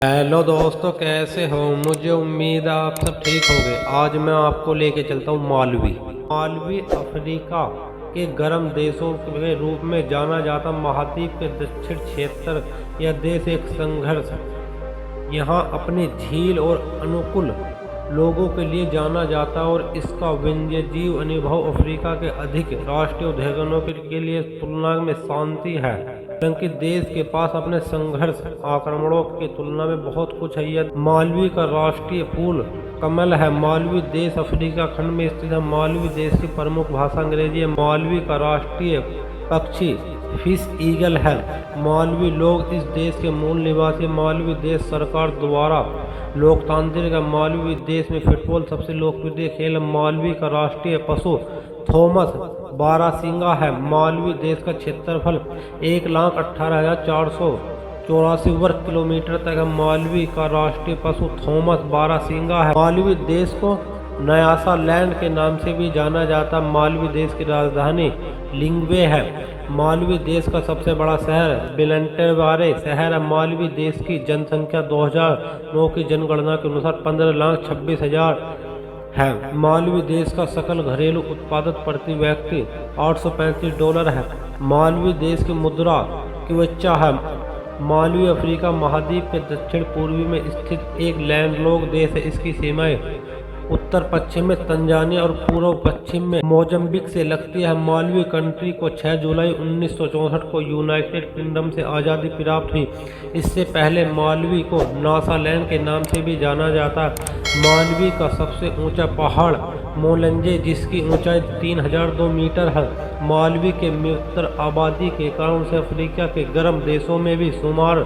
Hello दोस्तों, कैसे हो? मुझे उम्मीद है आप सब ठीक होंगे। आज मैं आपको लेके चलता हूँ मालवी। मालवी अफ्रीका के गर्म देशों के रूप में जाना जाता महाद्वीप के दक्षिण क्षेत्र यह देश एक संघर्ष यहाँ अपनी झील और अनुकूल लोगों के लिए जाना जाता है और इसका वन्यजीव अनुभव अफ्रीका के अधिक राष्ट्रीय उद्यानों के लिए तुलना में शांति है। हालांकि देश के पास अपने संघर्ष आक्रमणों की तुलना में बहुत कुछ है। यह मालवी का राष्ट्रीय फूल कमल है। मालवी देश अफ्रीका खंड में स्थित है। मालवी देश की प्रमुख भाषा अंग्रेजी है। मालवी का राष्ट्रीय पक्षी फिश ईगल है। मालवी लोग इस देश के मूल निवासी। मालवी देश सरकार द्वारा लोकतांत्रिक है। मालवी देश में फुटबॉल सबसे लोकप्रिय खेल है। मालवी का राष्ट्रीय पशु थॉमस बारहसिंगा है। मालवी देश का क्षेत्रफल 1,18,484 वर्ग किलोमीटर तक है। मालवी का राष्ट्रीय पशु थॉमस बारहसिंगा है। मालवी देश को न्यासा लैंड के नाम से भी जाना जाता है। मालवी देश की राजधानी लिंगवे है। मालवी देश का सबसे बड़ा शहर बिलंटेवारे शहर है। मालवी देश की जनसंख्या 2009 की जनगणना के अनुसार 15,26,000 है। मालवी देश का सकल घरेलू उत्पादन प्रति व्यक्ति $835 है। मालवी देश की मुद्रा क्वेचा है। मालवी अफ्रीका महाद्वीप के दक्षिण पूर्वी में स्थित एक लैंडलॉक देश है। इसकी सीमाएं उत्तर पश्चिम में तंजानिया और पूर्व पश्चिम में मोजम्बिक से लगती है। मालवी कंट्री को 6 जुलाई 1964 को यूनाइटेड किंगडम से आज़ादी प्राप्त हुई। इससे पहले मालवी को नासा लैंड के नाम से भी जाना जाता है। मालवी का सबसे ऊंचा पहाड़ मोलेंजे, जिसकी ऊंचाई 3002 मीटर है। मालवी के मित्र आबादी के कारण उसे अफ्रीका के गर्म देशों में भी शुमार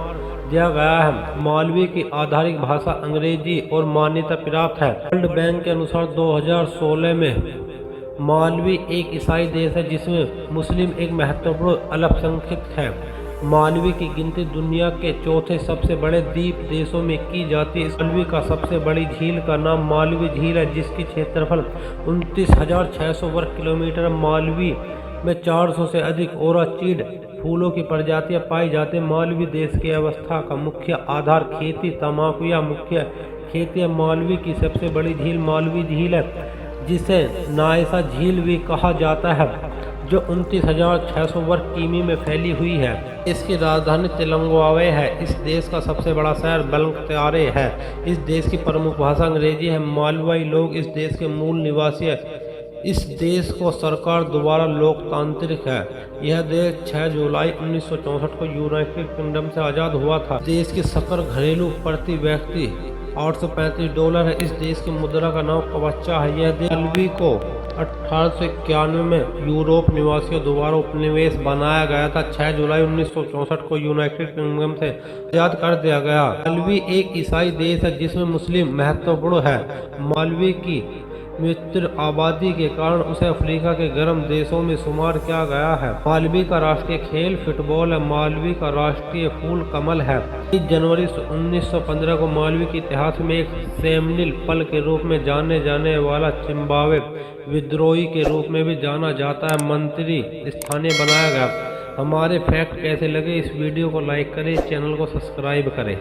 दिया गया है। मालवी की आधारिक भाषा अंग्रेजी और मान्यता प्राप्त है। वर्ल्ड बैंक के अनुसार 2016 में मालवी एक ईसाई देश है जिसमें मुस्लिम एक महत्वपूर्ण अल्पसंख्यक है। मालवी की गिनती दुनिया के चौथे सबसे बड़े द्वीप देशों में की जाती है। मालवी का सबसे बड़ी झील का नाम मालवी झील है, जिसकी क्षेत्रफल 29,600 वर्ग किलोमीटर। मालवी में 400 से अधिक ओराचीड फूलों की प्रजातियां पाई जाती हैं। मालवी देश की अवस्था का मुख्य आधार खेती तंबाकू या मुख्य खेती है। मालवी की सबसे बड़ी झील मालवी झील है, जिसे नायसा झील भी कहा जाता है, जो 29,600 वर्ग किमी में फैली हुई है। इसकी राजधानी तिलंगवावे है। इस देश का सबसे बड़ा शहर बलंगतारे है। इस देश की प्रमुख भाषा अंग्रेजी है। मालवाई लोग इस देश के मूल निवासी है। इस देश को सरकार द्वारा लोकतांत्रिक है। यह देश 6 जुलाई 1964 को यूनाइटेड किंगडम से आज़ाद हुआ था। देश की सकल घरेलू प्रति व्यक्ति $835 है। इस देश की मुद्रा का नाम क्वेचा है। यह देश मालवी को 1891 में यूरोप निवासियों द्वारा उपनिवेश बनाया गया था। 6 जुलाई 1964 को यूनाइटेड किंगडम से आज़ाद कर दिया गया। मालवी एक ईसाई देश है जिसमें मुस्लिम महत्वपूर्ण है। मालवी की मित्र आबादी के कारण उसे अफ्रीका के गर्म देशों में शुमार किया गया है। मालवी का राष्ट्रीय खेल फुटबॉल है। मालवी का राष्ट्रीय फूल कमल है। 30 जनवरी 1915 को मालवी के इतिहास में एक सेमिनल पल के रूप में जाने जाने वाला जिम्बाब्वे विद्रोही के रूप में भी जाना जाता है मंत्री स्थानीय बनाया गया। हमारे फैक्ट कैसे लगे? इस वीडियो को लाइक करें, चैनल को सब्सक्राइब करें।